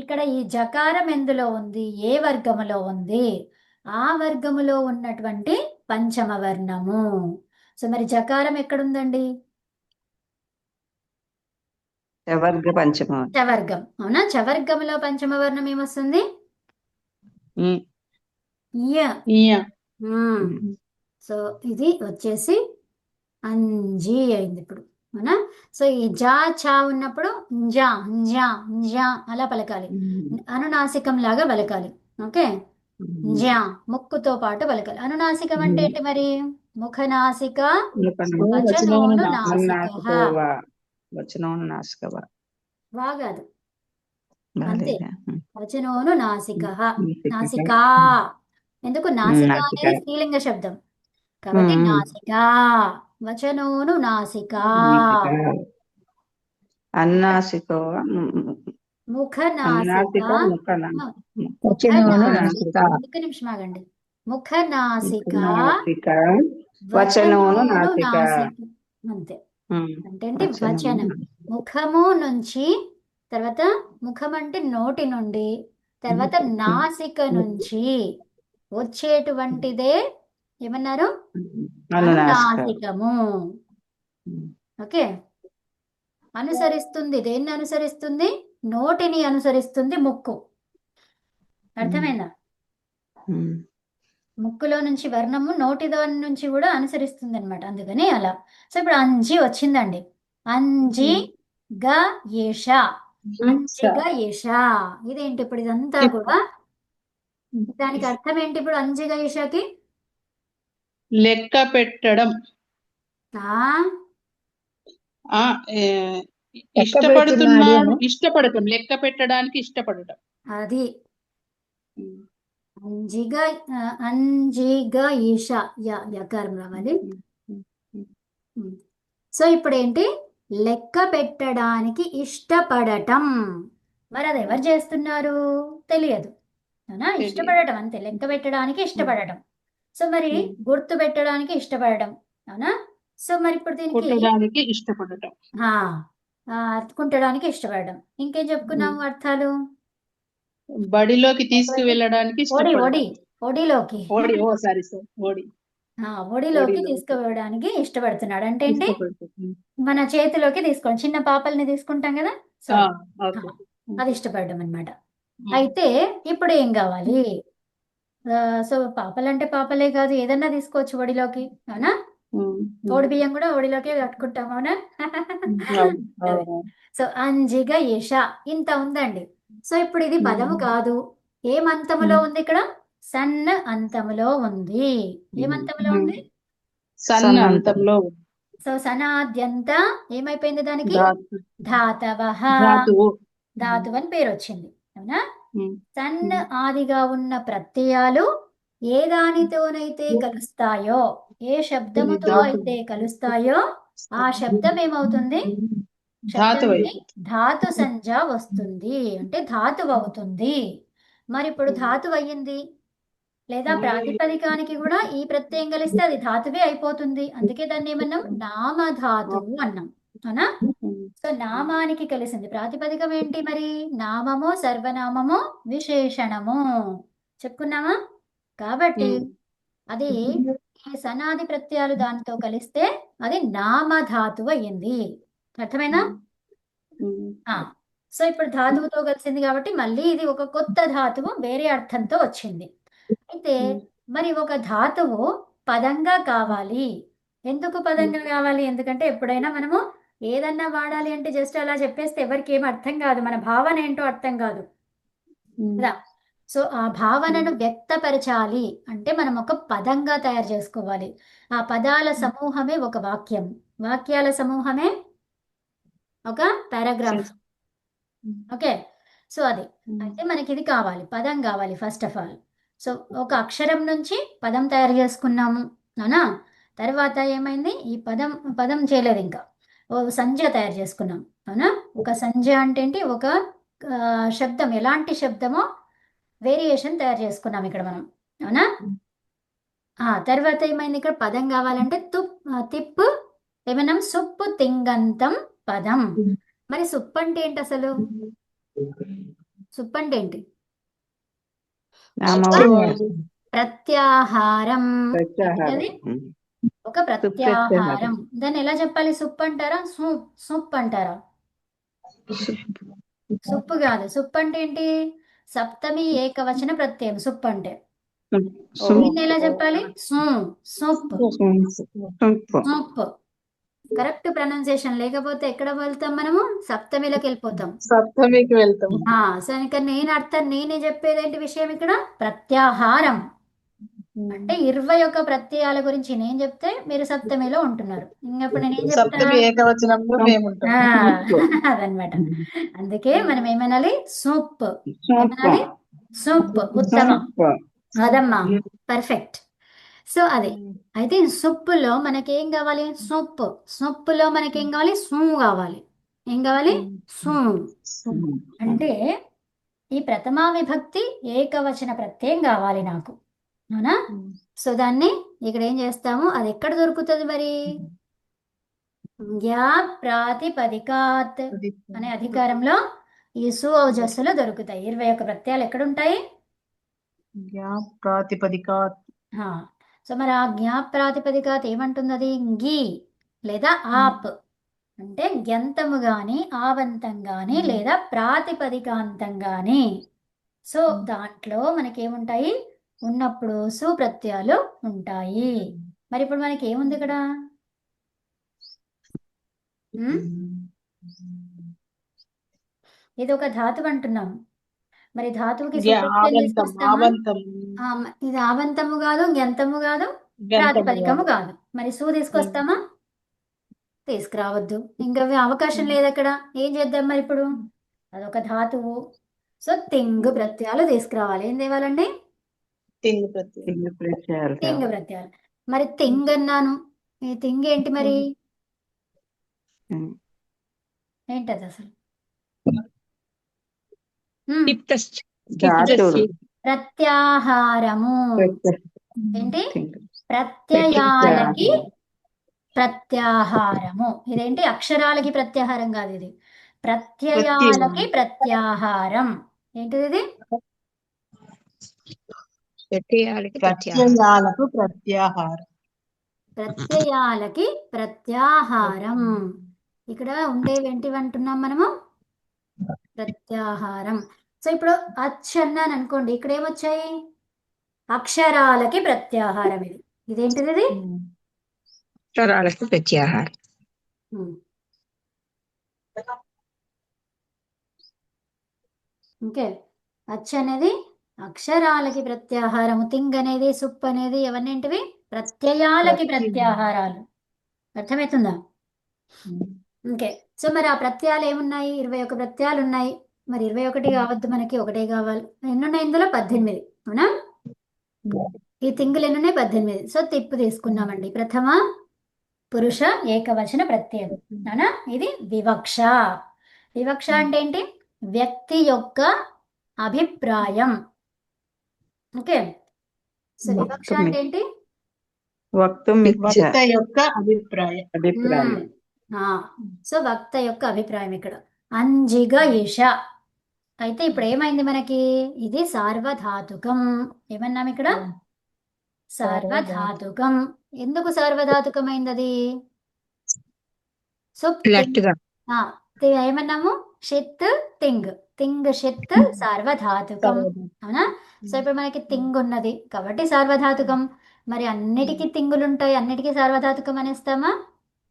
ఇక్కడ ఈ జకారం ఎందులో ఉంది, ఏ వర్గములో ఉంది? ఆ వర్గములో ఉన్నటువంటి పంచమ వర్ణము. సో మరి జకారం ఎక్కడుందండి? చవర్గ పంచమం. చవర్గం. అవునా? చవర్గములో పంచమ వర్ణం ఏమొస్తుంది? ఈ య. ఈయ. మ్మ్. సో ఇది వచ్చేసి అంజి అయింది ఇప్పుడు. అవునా? సో ఈ జా చా ఉన్నప్పుడు njా njా njా అలా పలకాలి, అనునాసికం లాగా పలకాలి. ఓకే, njా ముక్కుతో పాటు పలకాలి. అనునాసికం అంటే ఏంటి మరి? ముఖనాసిక వచనోను నాసికః. వచనోను నాసికవ. వా కాదు, అంతే. బాలేదా? వచనోను నాసికః. నాసికః. నాసికా. ఎందుకు? నాసిక నాసిక. అనేది స్త్రీలింగ శబ్దం కాబట్టి నాసికా. వచనోను నాసికా. నాసిక. అన్నాసికో. ముఖనాసిక. అన్నాసిక ముఖన. వచనోను ముఖనాసిక. నాసిక. ఒక్క నిమిషం ఆగండి. ముఖనాసిక నాసిక వచనోను వచనోను నాసిక. నాసిక. అంతే. అంటే వచనం. ముఖము నుంచి తర్వాత ముఖం అంటే నోటి నుండి, తర్వాత నాసిక నుంచి వచ్చేటువంటిదే ఏమన్నారు? అనునాసిక. అనునాసికము. ఓకే, అనుసరిస్తుంది. దేన్ని అనుసరిస్తుంది? నోటిని అనుసరిస్తుంది ముక్కు. అర్థమైందా? ముక్కులో నుంచి వర్ణము నోటి దాని నుంచి కూడా అనుసరిస్తుంది అనమాట, అందుకని అలా. సో ఇప్పుడు అంజి వచ్చిందండి. అంజి గ ఏష. అంజిగ ఏష. ఇదేంటి ఇప్పుడు ఇదంతా కూడా? దానికి అర్థం ఏంటి ఇప్పుడు అంజిగ ఏషకి? లెక్క పెట్టడం. ఆ ఇష్టపడుతున్నాడు, ఇష్టపడటం, లెక్క పెట్టడానికి ఇష్టపడటం. అది అంజిగ. అంజిగ ఈష. యకారం రావాలి. సో ఇప్పుడు ఏంటి? లెక్క పెట్టడానికి ఇష్టపడటం. మరి అది ఎవరు చేస్తున్నారు? తెలియదు. అవునా? ఇష్టపడటం అంతే. లెక్క పెట్టడానికి ఇష్టపడటం. సో మరి గుర్తు పెట్టడానికి ఇష్టపడటం. అవునా? సో మరి ఇప్పుడు దీనికి కుట్టడానికి ఇష్టపడటం, కుట్టడానికి ఇష్టపడటం. ఇంకేం చెప్పుకున్నాము అర్థాలు? బడిలోకి తీసుకువెళ్ళడానికి ఒడి ఇష్టపడటం. ఒడి ఒడిలోకి ఓడి. ఓ సారీ సార్, ఓడి. ఒడిలోకి తీసుకువెళ్ళడానికి ఇష్టపడుతున్నాడు. అంటే ఏంటి? మన చేతిలోకి తీసుకోండి. చిన్న పాపల్ని తీసుకుంటాం కదా, సో అది ఇష్టపడడం అన్నమాట. అయితే ఇప్పుడు ఏం కావాలి? సో పాపలంటే పాపలే కాదు, ఏదన్నా తీసుకోవచ్చు ఒడిలోకి. అవునా? ఓడి బియ్యం కూడా ఒడిలోకే కట్టుకుంటాం. అవునా? సో అంజిగ ఏష ఇంత ఉందండి. సో ఇప్పుడు ఇది పదము కాదు. ఏం అంతములో ఉంది ఇక్కడ? సన్న అంతములో ఉంది. ఏమంతములో ఉంది? సన్న అంతంలో. సో సనాద్యంత ఏమైపోయింది దానికి? ధాతవః. ధాతువు అని పేరు వచ్చింది. అవునా? సన్న ఆదిగా ఉన్న ప్రత్యయాలు ఏ దానితోనైతే కలుస్తాయో, ఏ శబ్దముతో అయితే కలుస్తాయో ఆ శబ్దం ఏమవుతుంది? ధాతు సంజ్ఞ వస్తుంది, అంటే ధాతువు అవుతుంది. మరి ఇప్పుడు ధాతువు అయ్యింది, లేదా ప్రాతిపదికానికి కూడా ఈ ప్రత్యయం కలిస్తే అది ధాతువే అయిపోతుంది. అందుకే దాన్ని ఏమన్నాం? నామధాతువు అన్నాం. అవునా? సో నామానికి కలిసింది. ప్రాతిపదికం ఏంటి మరి? నామము, సర్వనామము, విశేషణము చెప్పుకున్నామా? కాబట్టి అది ఈ సనాది ప్రత్యయాలు దానితో కలిస్తే అది నామధాతువు అయ్యింది. అర్థమైనా? సో ఇప్పుడు ధాతువుతో కలిసింది కాబట్టి మళ్ళీ ఇది ఒక కొత్త ధాతువు వేరే అర్థంతో వచ్చింది. అయితే మరి ఒక ధాతువు పదంగా కావాలి. ఎందుకు పదంగా కావాలి? ఎందుకంటే ఎప్పుడైనా మనము ఏదన్నా వాడాలి అంటే జస్ట్ అలా చెప్పేస్తే ఎవరికి ఏం అర్థం కాదు, మన భావన ఏంటో అర్థం కాదు కదా. సో ఆ భావనను వ్యక్తపరచాలి అంటే మనం ఒక పదంగా తయారు చేసుకోవాలి. ఆ పదాల సమూహమే ఒక వాక్యం, వాక్యాల సమూహమే ఒక పారాగ్రాఫ్. ఓకే, సో అది అంటే మనకి ఇది కావాలి, పదం కావాలి ఫస్ట్ ఆఫ్ ఆల్. సో ఒక అక్షరం నుంచి పదం తయారు చేసుకున్నాము. అవునా? తర్వాత ఏమైంది? ఈ పదం చేయలేదు, ఇంకా ఓ సంజ్ఞ తయారు చేసుకున్నాం. అవునా? ఒక సంజ్ఞ అంటే ఏంటి? ఒక శబ్దం, ఎలాంటి శబ్దమో వేరియేషన్ తయారు చేసుకున్నాం ఇక్కడ మనం. అవునా? తర్వాత ఏమైంది? ఇక్కడ పదం కావాలంటే తిప్పు ఏమన్నాం? సుప్పు తింగంతం పదం. మరి సుప్పు అంటే ఏంటి అసలు? సుప్ అంటే ఏంటి? నామవాచకం. ప్రత్యాహారం. ప్రత్యాహారం. ఏంటిది? ఒక సుప్రత్యాహారం. ప్రత్యాహారం. దాన్ని ఎలా చెప్పాలి? సుప్ అంటారా? సుప్ అంటారా? సుప్ కాదు. సుప్ అంటే ఏంటి? సప్తమి ఏకవచన ప్రత్యయం సుప్ అంటే. దీన్ని ఎలా చెప్పాలి? సూప్. సూప్. కరెక్ట్ ప్రొనౌన్సియేషన్ లేకపోతే ఎక్కడ వెళ్తాం మనము? సప్తమిలోకి వెళ్ళిపోతాం. సప్తమికి వెళ్తాం. సో ఇంకా నేనే చెప్పేదేంటి విషయం ఇక్కడ? ప్రత్యాహారం. అంటే 21 ప్రత్యయాల గురించి నేను చెప్తే మీరు సప్తమిలో ఉంటున్నారు. ఇప్పుడు నేనేం చెప్తా? సప్తమి ఏకవచనంలో మేము ఉంటాం. అదనమాట. అందుకే మనం ఏమనాలి? సూప్. ఏమనాలి? సూప్. ఉత్తమం. అదమ్మా, పర్ఫెక్ట్. సో అదే. అయితే సూప్లో మనకేం కావాలి? సూప్లో మనకేం కావాలి? కావాలి. ఏం కావాలి? అంటే ఈ ప్రథమా విభక్తి ఏకవచన ప్రత్యయం కావాలి నాకు, అవునా? సో దాన్ని ఇక్కడ ఏం చేస్తాము? అది ఎక్కడ దొరుకుతుంది మరి? జ్ఞా ప్రాతిపదికాత్ అనే అధికారంలో ఈ సుఔజస్సులు దొరుకుతాయి. 21 ప్రత్యయాలు ఎక్కడుంటాయి? ప్రాతిపదికాత్. సో మరి ఆ జ్ఞా ప్రాతిపదికాత్ ఏమంటుంది? అది గి లేదా ఆప్ అంటే గ్యంతము గాని ఆవంతం గాని లేదా ప్రాతిపదికాంతం గాని. సో దాంట్లో మనకేముంటాయి? ఉన్నప్పుడు సుప్రత్యయాలు ఉంటాయి. మరి ఇప్పుడు మనకి ఏముంది ఇక్కడ? ఇది ఒక ధాతువు అంటున్నాం. మరి ధాతువుకి సుప్రత్యయం తీసుకొస్తామా? ఇది ఆవంతము కాదు, గ్యంతము కాదు, ప్రాతిపదికము కాదు. మరి సు తీసుకొస్తామా? తీసుకురావద్దు. ఇంకా అవకాశం లేదు అక్కడ. ఏం చేద్దాం మరి ఇప్పుడు? అదొక ధాతువు. సో తింగ్ ప్రత్యయాలు తీసుకురావాలి. ఏం తేవాలండి? తింగ్ ప్రత్యయాలు. తింగ్ ప్రత్యయాలు. మరి తింగ్ అన్నాను. ఈ తింగ్ ఏంటి మరి? ఏంటది అసలు? ప్రత్యాహారము. ఏంటి? ప్రత్యయాలకి ప్రత్యాహారము. ఇదేంటి? అక్షరాలకి ప్రత్యాహారం కాదు, ఇది ప్రత్యయాలకి ప్రత్యాహారం. ఏంటిది ఇది? ప్రత్యయాలకు ప్రత్యాహారం. ప్రత్యయాలకి ప్రత్యాహారం. ఇక్కడ ఉండేవి ఏంటివి అంటున్నాం మనము? ప్రత్యాహారం. సో ఇప్పుడు అచ్ అన్నాను అనుకోండి, ఇక్కడ ఏమొచ్చాయి? అక్షరాలకి ప్రత్యాహారం. ఇదేంటిది? ఇది అక్షరాలకు ప్రత్యాహారం. ఓకే. అచ్ అనేది అక్షరాలకి ప్రత్యాహారము. తింగ్ అనేది, సుప్ అనేది ఎవన్నింటివి? ప్రత్యయాలకి ప్రత్యాహారాలు. అర్థమవుతుందా? ఓకే. సో మరి ఆ ప్రత్యయాలు ఏమున్నాయి? 21 ప్రత్యయాలు ఉన్నాయి. మరి 21 కావద్దు, మనకి ఒకటే కావాలి. ఎన్నున్నాయి ఇందులో? 18. అవునా? ఈ తింగులు ఎన్నున్నాయి? 18. సో తిప్పు తీసుకున్నామండి. ప్రథమ పురుష ఏకవచన ప్రత్యయం. అవునా? ఇది వివక్ష. వివక్ష అంటే ఏంటి? వ్యక్తి యొక్క అభిప్రాయం. ఓకే. సో వివక్ష అంటే ఏంటి? వక్త యొక్క అభిప్రాయం. సో వక్త యొక్క అభిప్రాయం ఇక్కడ. అంజిగ ఈష. అయితే ఇప్పుడు ఏమైంది మనకి? ఇది సార్వధాతుకం. ఏమన్నాం ఇక్కడ? సార్వధాతుకం. ఎందుకు సార్వధాతుకమైంది అది? సో ఏమన్నాము? షిత్ తింగ్. తింగ్ షిత్ సార్వధాతుకం. అవునా? సో ఇప్పుడు మనకి తింగ్ ఉన్నది కాబట్టి సార్వధాతుకం. మరి అన్నిటికీ తింగులుంటాయి, అన్నిటికీ సార్వధాతుకం అనేస్తామా?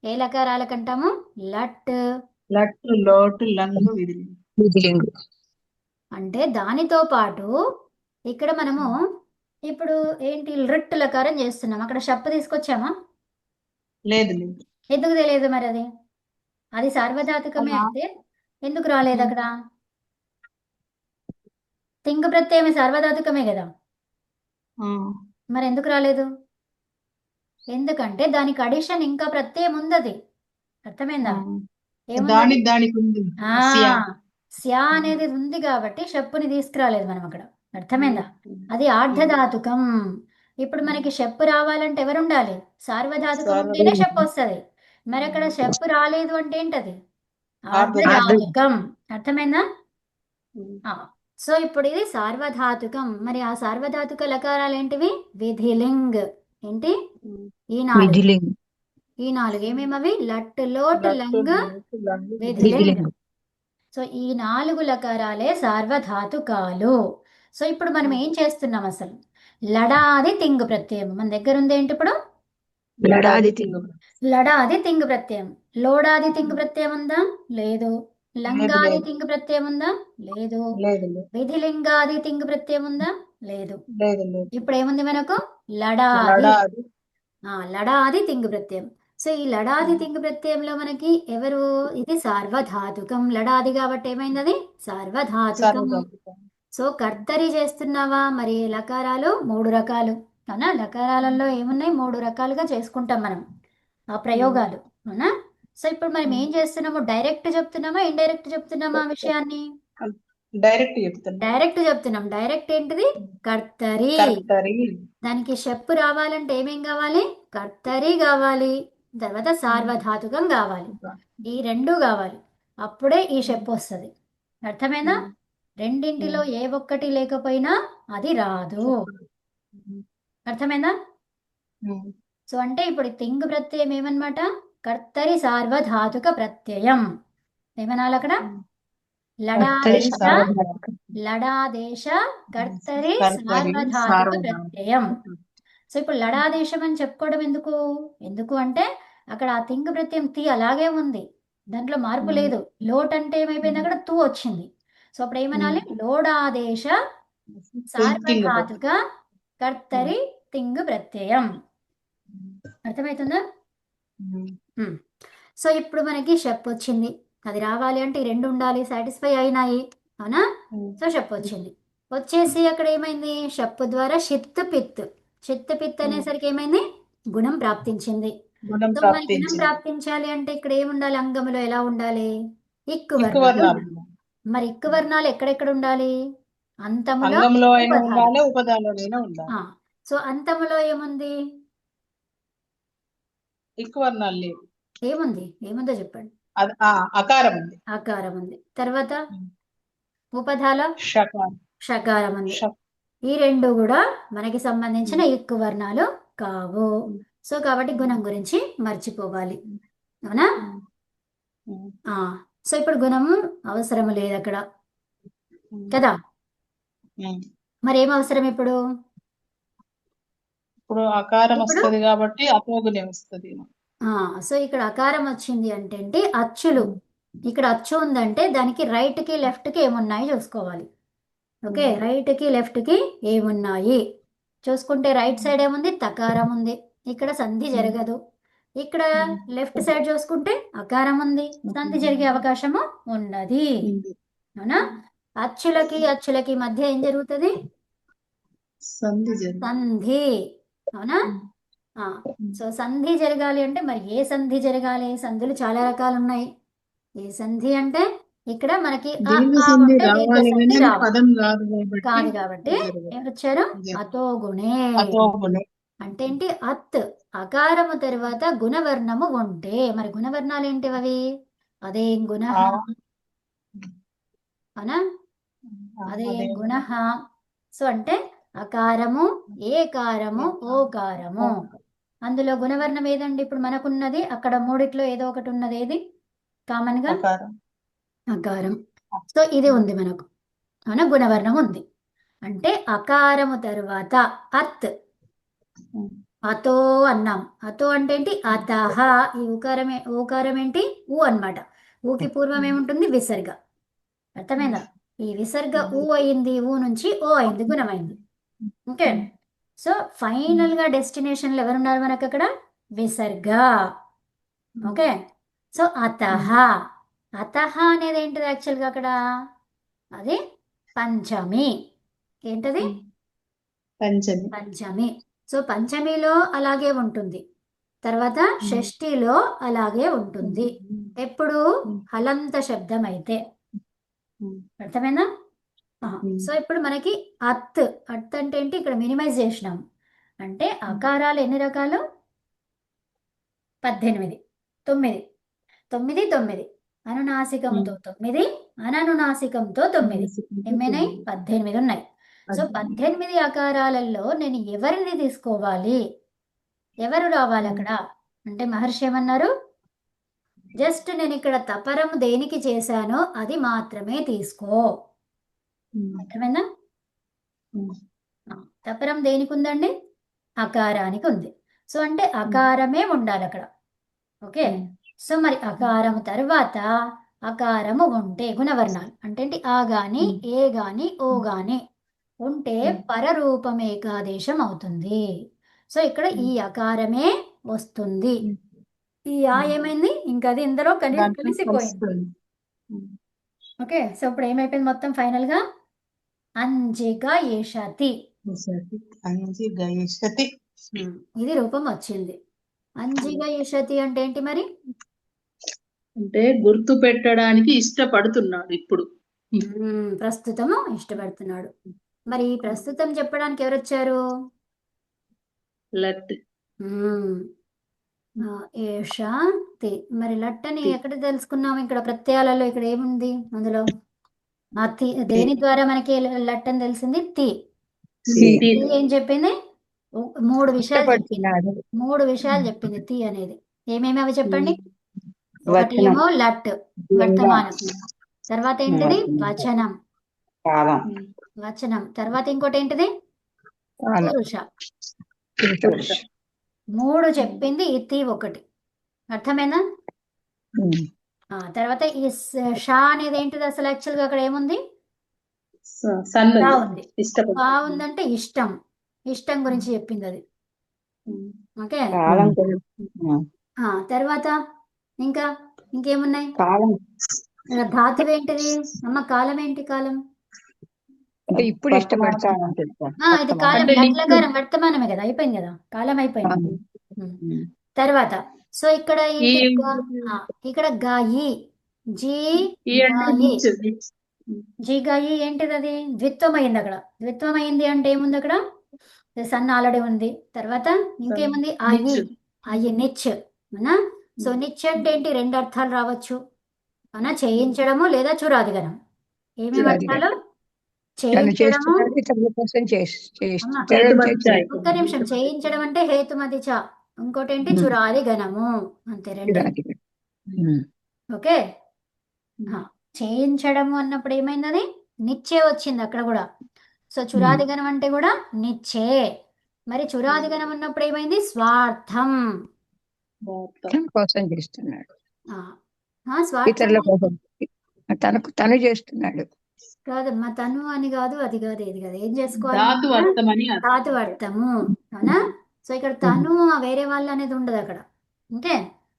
ఏ లకారాలకంటాము? లట్, లోటు, లంగు, విధిలింగు. అంటే దానితో పాటు ఇక్కడ మనము ఇప్పుడు ఏంటి? లృట్ లకారం చేస్తున్నాం. అక్కడ షప్పు తీసుకొచ్చామా? లేదు. ఎందుకు తెలియదు మరి? అది సార్వధాతుకమే అయితే ఎందుకు రాలేదు అక్కడ? తింగ్ ప్రత్యయమే సార్వధాతుకమే కదా, మరి ఎందుకు రాలేదు? ఎందుకంటే దానికి అడిషన్ ఇంకా ప్రత్యయం ఉంది. అది అర్థమైందా? స్యా అనేది ఉంది కాబట్టి షప్పుని తీసుకురాలేదు మనం అక్కడ. అర్థమైందా? అది ఆర్ధధాతుకం. ఇప్పుడు మనకి షప్పు రావాలంటే ఎవరు ఉండాలి? సార్వధాతుకం ఉంటేనే షప్పు వస్తుంది. మరి అక్కడ షప్పు రాలేదు అంటే ఏంటది? ఆర్ధధాతుకం. అర్థమైందా? సో ఇప్పుడు ఇది సార్వధాతుకం. మరి ఆ సార్వధాతుక లకారాలు ఏంటివి? విధిలింగ్. ఏంటి? ఈ 4. విధిలింగ్ ఈ 4 ఏమేమవి? లట్ లోట్ లట్టు లంగ్ లోటు లంగు విధిలింగ్. విధిలింగ్ సో ఈ 4 లకారాలే సార్వధాతుకాలు. సో ఇప్పుడు మనం ఏం చేస్తున్నాం అసలు? లడాది తింగు ప్రత్యయం మన దగ్గర ఉంది. ఏంటి ఇప్పుడు? లడాది తింగు లడాది తింగు ప్రత్యయం. లోడాది తింగు ప్రత్యయం ఉందా? లేదు. లంగాది లేదు. తింగు ప్రత్యయం ఉందా? లేదు. లేదు లేదు విధిలింగాది తింగు ప్రత్యయం ఉందా? లేదు. లేదు లేదు ఇప్పుడు ఏముంది మనకు? లడాది. లడాది లడాది తింగు ప్రత్యయం. సో ఈ లడాది తింగు ప్రత్యయంలో మనకి ఎవరు? ఇది సార్వధాతుకం. లడాది కాబట్టి ఏమైంది? అది సార్వధాతుకం. సర్వధాతుకం. సో కర్తరి చేస్తున్నావా? మరి లకారాలు 3 రకాలు. అవునా? లకారాలలో ఏమున్నాయి? 3 రకాలుగా చేసుకుంటాం మనం ఆ ప్రయోగాలు. అవునా? సో ఇప్పుడు మనం ఏం చేస్తున్నాము? డైరెక్ట్ చెప్తున్నామా, ఇండైరెక్ట్ చెప్తున్నామా ఆ విషయాన్ని? డైరెక్ట్ చెప్తున్నా. డైరెక్ట్ చెప్తున్నాం. డైరెక్ట్ ఏంటిది? కర్తరి. కర్తరి దానికి షెప్పు రావాలంటే ఏమేం కావాలి? కర్తరి కావాలి, తర్వాత సార్వధాతుకం కావాలి. ఈ 2 కావాలి. అప్పుడే ఈ షెప్ వస్తుంది. అర్థమైందా? రెండింటిలో ఏ ఒక్కటి లేకపోయినా అది రాదు. అర్థమైందా? సో అంటే ఇప్పుడు తింగ్ ప్రత్యయం ఏమన్నమాట? కర్తరి సార్వధాతుక ప్రత్యయం. ఏమనాలి అక్కడ? లడాదేశ లడాదేశ కర్తరి సార్వధాతుక ప్రత్యయం. సో ఇప్పుడు లడాదేశం అని చెప్పుకోవడం ఎందుకు అంటే అక్కడ ఆ తింగ్ ప్రత్యయం తి అలాగే ఉంది, దాంట్లో మార్పు లేదు. లోట్ అంటే ఏమైపోయింది? అక్కడ తూ వచ్చింది. సో అప్పుడు ఏమనాలి? లోడాదేశ సార్వధాతుక కర్తరి తింగ్ ప్రత్యయం. అర్థమవుతుందా? సో ఇప్పుడు మనకి షెప్ వచ్చింది. అది రావాలి అంటే ఈ 2 ఉండాలి, సాటిస్ఫై అయినాయి. అవునా? సో షెప్ వచ్చింది. వచ్చేసి అక్కడ ఏమైంది? షెప్ ద్వారా షిత్ పిత్ అనేసరికి ఏమైంది? గుణం ప్రాప్తించింది. గుణం సో మరి గుణం ప్రాప్తించింది. ప్రాప్తించాలి అంటే ఇక్కడ ఏముండాలి? అంగములో ఎలా ఉండాలి? ఇక్కు ఇక్కు వర్ణాలు వర్ణాలు. ఉండాలి. మరి ఇక్కు వర్ణాలు ఎక్కడెక్కడ ఉండాలి? అంతములో, అంగంలో అయినా ఉపధాలో. ఉండాలి, ఉపదాలోనైనా ఉండాలి. సో అంతములో ఏముంది? ఇక్కు వర్ణాలు లేవు. ఏముందో చెప్పండి. అకారం ఉంది. ఆకారం ఉంది. తర్వాత ఉపధాలో షకారం. షకారం ఉంది. ఈ 2 కూడా మనకి సంబంధించిన ఇక్కు వర్ణాలు కావు. సో కాబట్టి గుణం గురించి మర్చిపోవాలి. అవునా? సో ఇప్పుడు గుణం అవసరం లేదు అక్కడ కదా. మరి ఏం అవసరం ఇప్పుడు? ఇప్పుడు అకారం వస్తుంది కాబట్టి అపోగునే వస్తుంది. సో ఇక్కడ అకారం వచ్చింది అంటే ఏంటి? అచ్చులు. ఇక్కడ అచ్చు ఉందంటే దానికి రైట్ కి లెఫ్ట్ కి ఏమున్నాయి చూసుకోవాలి. ఓకే, రైట్ కి లెఫ్ట్ కి ఏమున్నాయి చూసుకుంటే రైట్ సైడ్ ఏముంది? తకారం ఉంది. ఇక్కడ సంధి జరగదు. ఇక్కడ లెఫ్ట్ సైడ్ చూసుకుంటే అకారం ఉంది, సంధి జరిగే అవకాశము ఉన్నది. అవునా? అచ్చులకి మధ్య ఏం జరుగుతుంది? సంధి. అవునా? సో సంధి జరగాలి అంటే మరి ఏ సంధి జరగాలి? సంధులు చాలా రకాలు ఉన్నాయి. ఏ సంధి అంటే ఇక్కడ మనకి కాదు కాబట్టి ఏమి వచ్చారు? అతోగుణే. అంటే ఏంటి? అత్ అకారము తర్వాత గుణవర్ణము ఉంటే మరి గుణవర్ణాలు ఏంటివి అవి? అదేం గుణ. అవునా? అదేం గుణ. సో అంటే అకారము, ఏకారము, ఓకారము. అందులో గుణవర్ణం ఏదండి? ఇప్పుడు మనకున్నది అక్కడ మూడిట్లో ఏదో ఒకటి ఉన్నది. ఏది కామన్ గా? అకారం. సో ఇది ఉంది మనకు. అవునా? గుణవర్ణం ఉంది అంటే అకారము తరువాత అత్. అతో అన్నాం. అతో అంటే ఏంటి? అతహ. ఈ ఓకారం ఏంటి? ఊ అన్నమాట. ఊకి పూర్వం ఏముంటుంది? విసర్గ. అర్థమైందా? ఈ విసర్గ ఊ అయింది, ఊ నుంచి ఓ అయింది, గుణమైంది. ఓకే. సో ఫైనల్ గా డెస్టినేషన్ లో ఎవరున్నారు మనకు అక్కడ? విసర్గ. ఓకే. సో అతహ. అతహ అనేది ఏంటిది యాక్చువల్గా అక్కడ? అది పంచమి. ఏంటది? పంచమి. సో పంచమిలో అలాగే ఉంటుంది, తర్వాత షష్ఠిలో అలాగే ఉంటుంది. ఎప్పుడు? హలంత శబ్దం అయితే. అర్థమైందా? సో ఇప్పుడు మనకి అత్ అంటే ఏంటి? ఇక్కడ మినిమైజ్ చేసినాం అంటే అకారాలు ఎన్ని రకాలు? 18. 9 అనునాసికముతో 9, అననునాసికంతో 9. ఎన్నైనాయి? 18 ఉన్నాయి. సో 18 అకారాలలో నేను ఎవరిని తీసుకోవాలి? ఎవరు రావాలి అక్కడ అంటే మహర్షి ఏమన్నారు? జస్ట్ నేను ఇక్కడ తపరం దేనికి చేశానో అది మాత్రమే తీసుకో. అర్థమైందా? తపరం దేనికి ఉందండి? అకారానికి ఉంది. సో అంటే అకారమే ఉండాలి అక్కడ. ఓకే, సో మరి అకారము తర్వాత అకారము ఉంటే గుణవర్ణాలు అంటే ఏంటి? ఆ గాని ఏ గాని ఓ గాని ఉంటే పరరూపం ఏకాదేశం అవుతుంది. సో ఇక్కడ ఈ అకారమే వస్తుంది. ఈ ఆ ఏమైంది? ఇంకా అది ఇందులో కలిసిపోయింది. ఓకే, సో ఇప్పుడు ఏమైపోయింది మొత్తం ఫైనల్ గా? అంజిక ఏషతి. గయశతి. ఇది రూపం వచ్చింది. అంజిక ఏషతి అంటే ఏంటి మరి? అంటే గుర్తు పెట్టడానికి ఇష్టపడుతున్నాడు ఇప్పుడు. ప్రస్తుతము ఇష్టపడుతున్నాడు. మరి ప్రస్తుతం చెప్పడానికి ఎవరు వచ్చారు? లట్. ఏషతి. మరి లట్ అని ఎక్కడ తెలుసుకున్నాము? ఇక్కడ ప్రత్యయాలలో ఇక్కడ ఏముంది అందులో? దేని ద్వారా మనకి లట్ అని తెలిసింది? తి. ఏం చెప్పింది? 3 విషయాలు చెప్పింది. 3 విషయాలు చెప్పింది తి అనేది. ఏమేమి అవి చెప్పండి? ఒకటి ఏమో లట్ వర్తమానం, తర్వాత ఏంటిది? వచనం. తర్వాత ఇంకోటి ఏంటిది? పురుష. 3 చెప్పింది ఈ తి ఒకటి. అర్థమేనా? తర్వాత ఈ షా అనేది ఏంటిది అసలు? యాక్చువల్ గా అక్కడ ఏముంది? బాగుంది. బాగుందంటే ఇష్టం. ఇష్టం గురించి చెప్పింది అది. ఓకే, తర్వాత ఇంకేమున్నాయి? ధాతువు ఏంటిది అమ్మ? కాలం ఏంటి? కాలం ఇప్పుడు ఇష్టపడతాను. ఇది కాలం లట్లకారం వర్తమానమే కదా, అయిపోయింది కదా, కాలం అయిపోయింది. తర్వాత సో ఇక్కడ ఇక్కడ గాయి జీ గాయి ఏంటిది? అది ద్విత్వం అయింది. అక్కడ ద్విత్వం అయింది అంటే ఏముంది అక్కడ? సన్ ఆల్రెడీ ఉంది. తర్వాత ఇంకేముంది? అయ్యి నిచ్. అవునా? సో నిచ్ అంటే ఏంటి? 2 అర్థాలు రావచ్చు. అవునా? చేయించడము లేదా చురాదిగనం. ఏమేమి అర్థాలు? చేయించడము. ఒక్క నిమిషం. చేయించడం అంటే హేతుమతి చ. ఇంకోటి ఏంటి? చురాదిగనము. అంతే, 2. ఓకే, చేయించడము అన్నప్పుడు ఏమైందని? నిచ్చే వచ్చింది అక్కడ కూడా. సో చురాదిగనం అంటే కూడా నిచ్చే. మరి చురాదిగనం ఉన్నప్పుడు ఏమైంది? స్వార్థం కోసం చేస్తున్నాడు. స్వార్థం తను చేస్తున్నాడు కాదమ్మా. తను అని కాదు, అది కాదు, ఇది కాదు. ఏం చేసుకోవాలి? ధాతు అర్థము. అవునా? సో ఇక్కడ తను వేరే వాళ్ళు అనేది ఉండదు అక్కడ. ఓకే,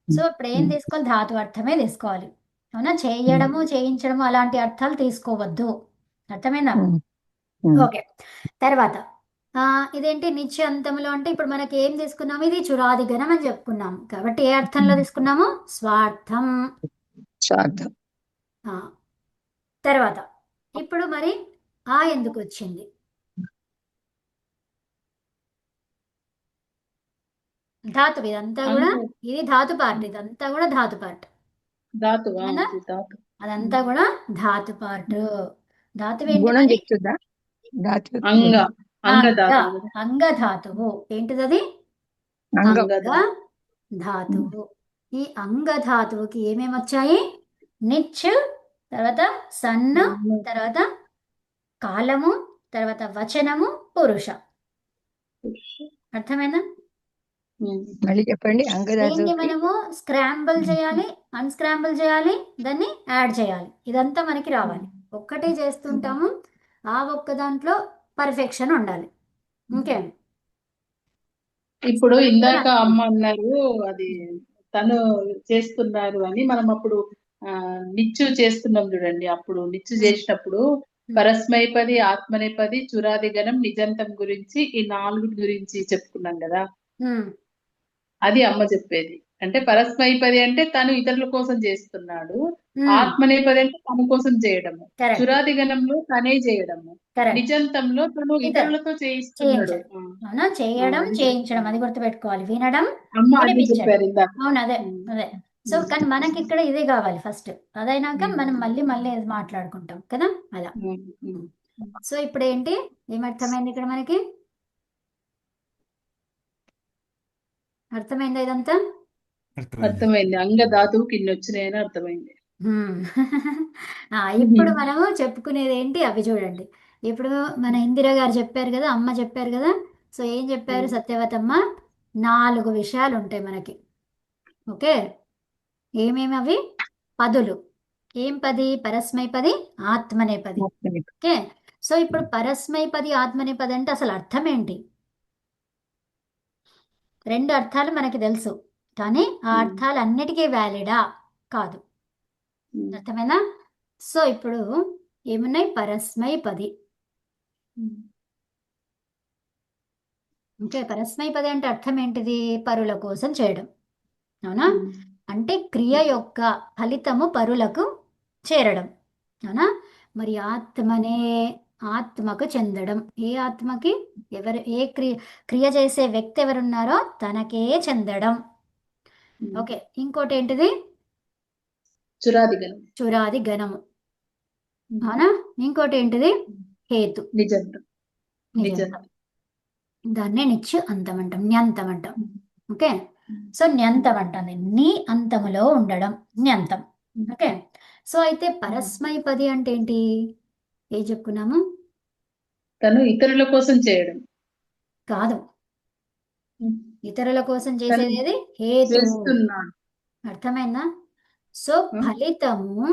సో ఇప్పుడు ఏం తీసుకోవాలి? ధాతు అర్థమే తీసుకోవాలి. అవునా? చేయడము చేయించడము అలాంటి అర్థాలు తీసుకోవద్దు. అర్థమైందా? ఓకే, తర్వాత ఇదేంటి? నిత్యంతములో అంటే ఇప్పుడు మనకి ఏం తీసుకున్నాము? ఇది చురాదిగణం అని చెప్పుకున్నాము కాబట్టి ఏ అర్థంలో తీసుకున్నాము? స్వార్థం. తర్వాత ఇప్పుడు మరి ఎందుకు వచ్చింది? ధాతు. ఇదంతా కూడా ఇది ధాతు పార్ట్. ఇదంతా కూడా ధాతు పార్ట్. అదంతా కూడా ధాతు పార్ట్. ధాతువు ఏంటి? అంగధాతువు. ఏంటిది అది? అంగధాతువు. ఈ అంగధాతువుకి ఏమేమి వచ్చాయి? నిచ్, తర్వాత సన్న, తర్వాత కాలము, తర్వాత వచనము, పురుష. అర్థమైనా? మళ్ళీ చెప్పండి. దీన్ని మనము స్క్రాంబుల్ చేయాలి, అన్స్క్రాంబుల్ చేయాలి, దాన్ని యాడ్ చేయాలి. ఇదంతా మనకి రావాలి. ఒక్కటే చేస్తుంటాము. ఆ ఒక్క దాంట్లో పర్ఫెక్షన్ ఉండాలి. ఓకే, ఇప్పుడు ఇందాక అమ్మ అన్నారు అది తను చేస్తున్నారు అని. మనం అప్పుడు నిచ్చు చేస్తున్నాం చూడండి. అప్పుడు నిచ్చు చేసినప్పుడు పరస్మైపది, ఆత్మనేపది, చురాదిగణం, నిజంతం గురించి ఈ 4 గురించి చెప్పుకున్నాం కదా. అది అమ్మ చెప్పేది. అంటే పరస్మైపది అంటే తను ఇతరుల కోసం చేస్తున్నాడు. ఆత్మనేపది అంటే తన కోసం చేయడము. చురాదిగణంలో తనే చేయడము. నిజంతంలో తను ఇతరులతో చేయిస్తున్నాడు. చేయడం చేయించడం అది గుర్తుపెట్టుకోవాలి. వినడం, అమ్మ అది చెప్పారు ఇందాక. అవును, అదే. సో కానీ మనకి ఇక్కడ ఇదే కావాలి ఫస్ట్. అదైనాక మనం మళ్ళీ అది మాట్లాడుకుంటాం కదా అలా. సో ఇప్పుడు ఏంటి ఏమర్థమైంది ఇక్కడ మనకి? అర్థమైందా ఇదంతా? అర్థమైంది. అంగధాతువుకి ఇన్ని వచ్చినాయని అర్థమైంది. ఇప్పుడు మనము చెప్పుకునేది ఏంటి అవి చూడండి. ఇప్పుడు మన ఇందిరా గారు చెప్పారు కదా, అమ్మ చెప్పారు కదా. సో ఏం చెప్పారు సత్యవతమ్మ? 4 విషయాలు ఉంటాయి మనకి. ఓకే, ఏమేమి అవి? పదులు. ఏం పది? పరస్మైపది, ఆత్మనేపది. ఓకే, సో ఇప్పుడు పరస్మైపది, ఆత్మనేపది అంటే అసలు అర్థం ఏంటి? 2 అర్థాలు మనకి తెలుసు, కానీ ఆ అర్థాలు అన్నిటికీ వ్యాలిడా? కాదు. అర్థమైనా? సో ఇప్పుడు ఏమున్నాయి? పరస్మైపది. ఓకే, పరస్మైపది అంటే అర్థం ఏంటిది? పరుల కోసం చేయడం. అవునా? అంటే క్రియ యొక్క ఫలితము పరులకు చేరడం. అవునా? మరి ఆత్మనే ఆత్మకు చెందడం. ఏ ఆత్మకి? ఏ క్రియ చేసే వ్యక్తి ఎవరున్నారో తనకే చెందడం. ఓకే, ఇంకోటి ఏంటిది? చురాది గణము. అవునా? ఇంకోటి ఏంటిది? హేతు. నిజంతం. దాన్నే నిత్య అంతం అంటాం, న్యంతం అంటాం. ఓకే, సో న్యంతం అంటాం, నీ అంతములో ఉండడం న్యంతం. ఓకే, సో అయితే పరస్మైపది అంటే ఏంటి? ఏం చెప్పుకున్నాము? తను ఇతరుల కోసం చేయడం కాదు, ఇతరుల కోసం చేసేది ఏది? హేతు. అర్థమైందా? సో ఫలితము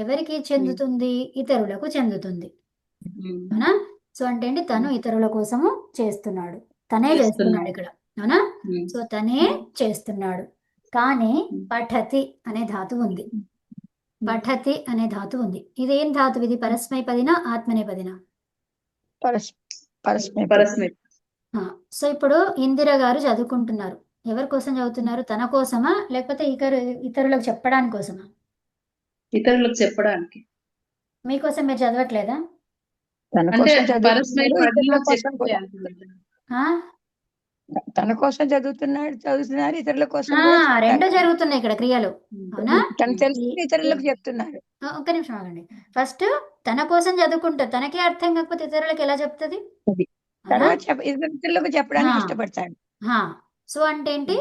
ఎవరికి చెందుతుంది? ఇతరులకు చెందుతుంది. అవునా? సో అంటే ఏంటి? తను ఇతరుల కోసము చేస్తున్నాడు, తనే చేస్తున్నాడు ఇక్కడ. అవునా? సో తనే చేస్తున్నాడు. కానీ పఠతి అనే ధాతువు ఉంది. పఠతి అనే ధాతువు ఉంది. ఇదేం ధాతువు? ఇది పరస్మైపదినా ఆత్మనేపదినా? పరస్మై. సో ఇప్పుడు ఇందిర గారు చదువుకుంటున్నారు. ఎవరి కోసం చదువుతున్నారు? తన కోసమా లేకపోతే ఇతరులకు చెప్పడానికి కోసమా? ఇతరులకు చెప్పడానికి. మీకోసం మీరు చదవట్లేదా? తన కోసం చదువుతున్నారు, ఇతరుల కోసం రెండు జరుగుతున్నాయి ఇక్కడ క్రియలు. అవునా? తను తెలుసుకుని ఇతరులకు చెప్తున్నారు. ఒక్క నిమిషం ఆగండి. ఫస్ట్ తన కోసం చదువుకుంటారు, తనకే అర్థం కాకపోతే ఇతరులకు ఎలా చెప్తుంది? ఇతరులకు చెప్పడానికి ఇష్టపడతాడు. సో అంటే ఏంటి?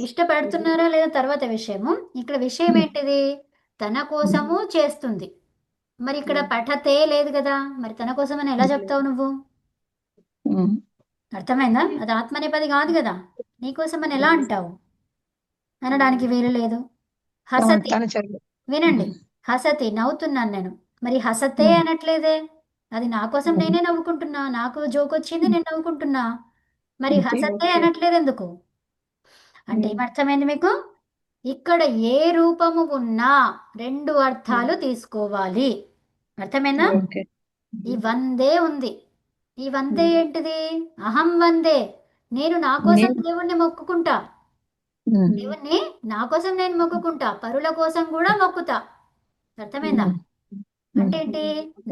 ఇష్టపడుతున్నారా లేదా తర్వాత విషయము. ఇక్కడ విషయం ఏంటిది? తన కోసము చేస్తుంది. మరి ఇక్కడ పఠతే లేదు కదా, మరి తన కోసం అని ఎలా చెప్తావు నువ్వు? అర్థమైందా? అది ఆత్మనేపది కాదు కదా, నీకోసం అని ఎలా అంటావు? అనడానికి వీలు లేదు. హసతి, వినండి, హసతి నవ్వుతున్నాను నేను, మరి హసతే అనట్లేదే. అది నా కోసం నేనే నవ్వుకుంటున్నా, నాకు జోక్ వచ్చింది నేను నవ్వుకుంటున్నా. మరి హసతే అనట్లేదు ఎందుకు? అంటే ఏమర్థమైంది మీకు? ఇక్కడ ఏ రూపము ఉన్నా 2 అర్థాలు తీసుకోవాలి. అర్థమైందా? ఈ వందే ఉంది. ఈ వందే ఏంటిది? అహం వందే. నేను నా కోసం దేవుణ్ణి మొక్కుకుంటా, దేవుణ్ణి నా కోసం నేను మొక్కుకుంటా, పరుల కోసం కూడా మొక్కుతా. అర్థమైందా? అంటే ఏంటి?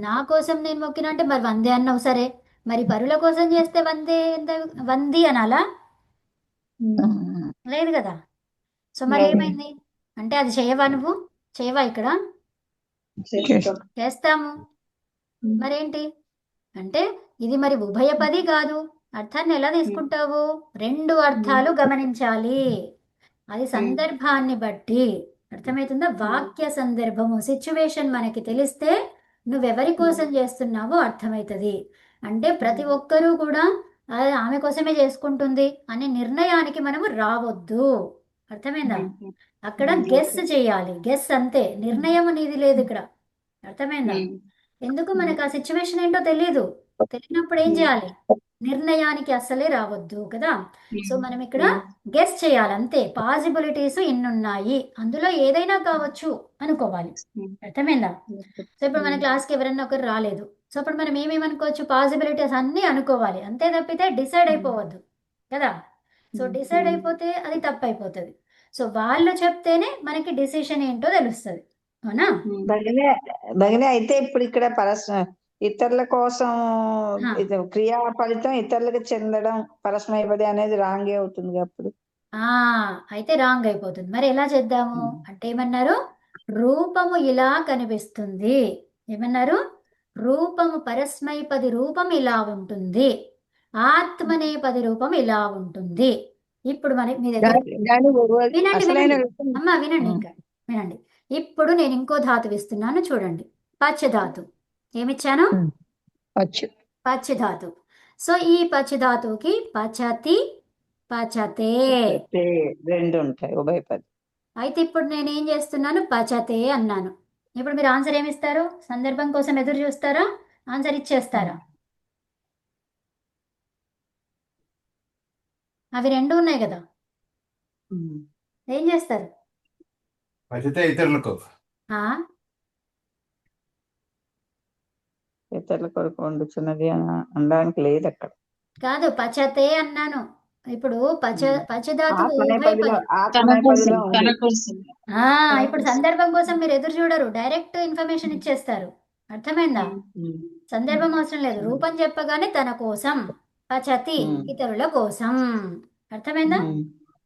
నా కోసం నేను మొక్కినా అంటే మరి వందే అన్నావు, సరే, మరి పరుల కోసం చేస్తే వంది అనాలా? లేదు కదా. సో మరి ఏమైంది అంటే అది చేయవా? నువ్వు చేయవా? ఇక్కడ చేస్తాము. మరేంటి అంటే ఇది మరి ఉభయపది కాదు. అర్థాన్ని ఎలా తీసుకుంటావు? 2 అర్థాలు గమనించాలి. అది సందర్భాన్ని బట్టి. అర్థమవుతుందా? వాక్య సందర్భము, సిచ్యువేషన్ మనకి తెలిస్తే నువ్వెవరి కోసం చేస్తున్నావో అర్థమవుతుంది. అంటే ప్రతి ఒక్కరూ కూడా ఆమె కోసమే చేసుకుంటుంది అనే నిర్ణయానికి మనము రావద్దు. అర్థమైందా? అక్కడ గెస్ చేయాలి, గెస్ అంతే. నిర్ణయం నీది లేదు ఇక్కడ. అర్థమైందా? ఎందుకు? మనకు ఆ సిచ్యువేషన్ ఏంటో తెలియనప్పుడు ఏం చేయాలి? నిర్ణయానికి అస్సలే రావద్దు కదా. సో మనం ఇక్కడ గెస్ చేయాలి అంతే. పాసిబిలిటీస్ ఇన్నున్నాయి, అందులో ఏదైనా కావచ్చు అనుకోవాలి. అర్థమైందా? సో ఇప్పుడు మన క్లాస్కి ఎవరైనా ఒకరు రాలేదు, సో అప్పుడు మనం ఏమేమనుకోవచ్చు? పాసిబిలిటీస్ అన్నీ అనుకోవాలి, అంతే తప్పితే డిసైడ్ అయిపోవద్దు కదా. సో డిసైడ్ అయిపోతే అది తప్పు అయిపోతుంది. సో వాళ్ళు చెప్తేనే మనకి డిసిషన్ ఏంటో తెలుస్తుంది. అవునా? భగిని అయితే ఇప్పుడు ఇక్కడ ఇతరుల కోసం క్రియా ఫలితం ఇతరులకు చెందడం పరస్మైపది అనేది రాంగే అవుతుంది అప్పుడు. ఆ అయితే రాంగ్ అయిపోతుంది. మరి ఎలా చేద్దాము అంటే ఏమన్నారు? రూపము ఇలా కనిపిస్తుంది. ఏమన్నారు? రూపము పరస్మైపది రూపం ఇలా ఉంటుంది. ఆత్మనేపది రూపం ఇలా ఉంటుంది. ఇప్పుడు మీ దగ్గర దాని వినండి అసలైన వినండి రూపం అమ్మా వినండి ఇంకా వినండి. ఇప్పుడు నేను ఇంకో ధాతువు ఇస్తున్నాను చూడండి. పచ్చధాతు ఏమిచ్చాను? వచ్చు. పచ్చధాతు. సో ఈ పచ్చధాతువుకి పచతి పచతే. పచతే రెండు ఉంటాయి ఉభయపది. అయితే ఇప్పుడు నేను ఏం చేస్తున్నాను? పచతే అన్నాను. ఇప్పుడు మీరు ఆన్సర్ ఏమిస్తారు? సందర్భం కోసం ఎదురు చూస్తారా? ఆన్సర్ ఇచ్చేస్తారా? అవి రెండు ఉన్నాయి కదా, ఏం చేస్తారు? పచితే ఇతరులకు ఆ ఇతరుల కొరకు వండుచున్నది అని అనడానికి లేదు అక్కడ. కాదు, పచతే అన్నాను. ఇప్పుడు పచధాతువు ఆత్మనేపదిలో ఉభయపది. తన కోసం ఆత్మనేపదిలో తన ఉంది. కోసం ఇప్పుడు సందర్భం కోసం మీరు ఎదురు చూడరు, డైరెక్ట్ ఇన్ఫర్మేషన్ ఇచ్చేస్తారు. అర్థమైందా? సందర్భం అవసరం లేదు. రూపం చెప్పగానే తన కోసం, పచతి ఇతరుల కోసం. అర్థమైందా?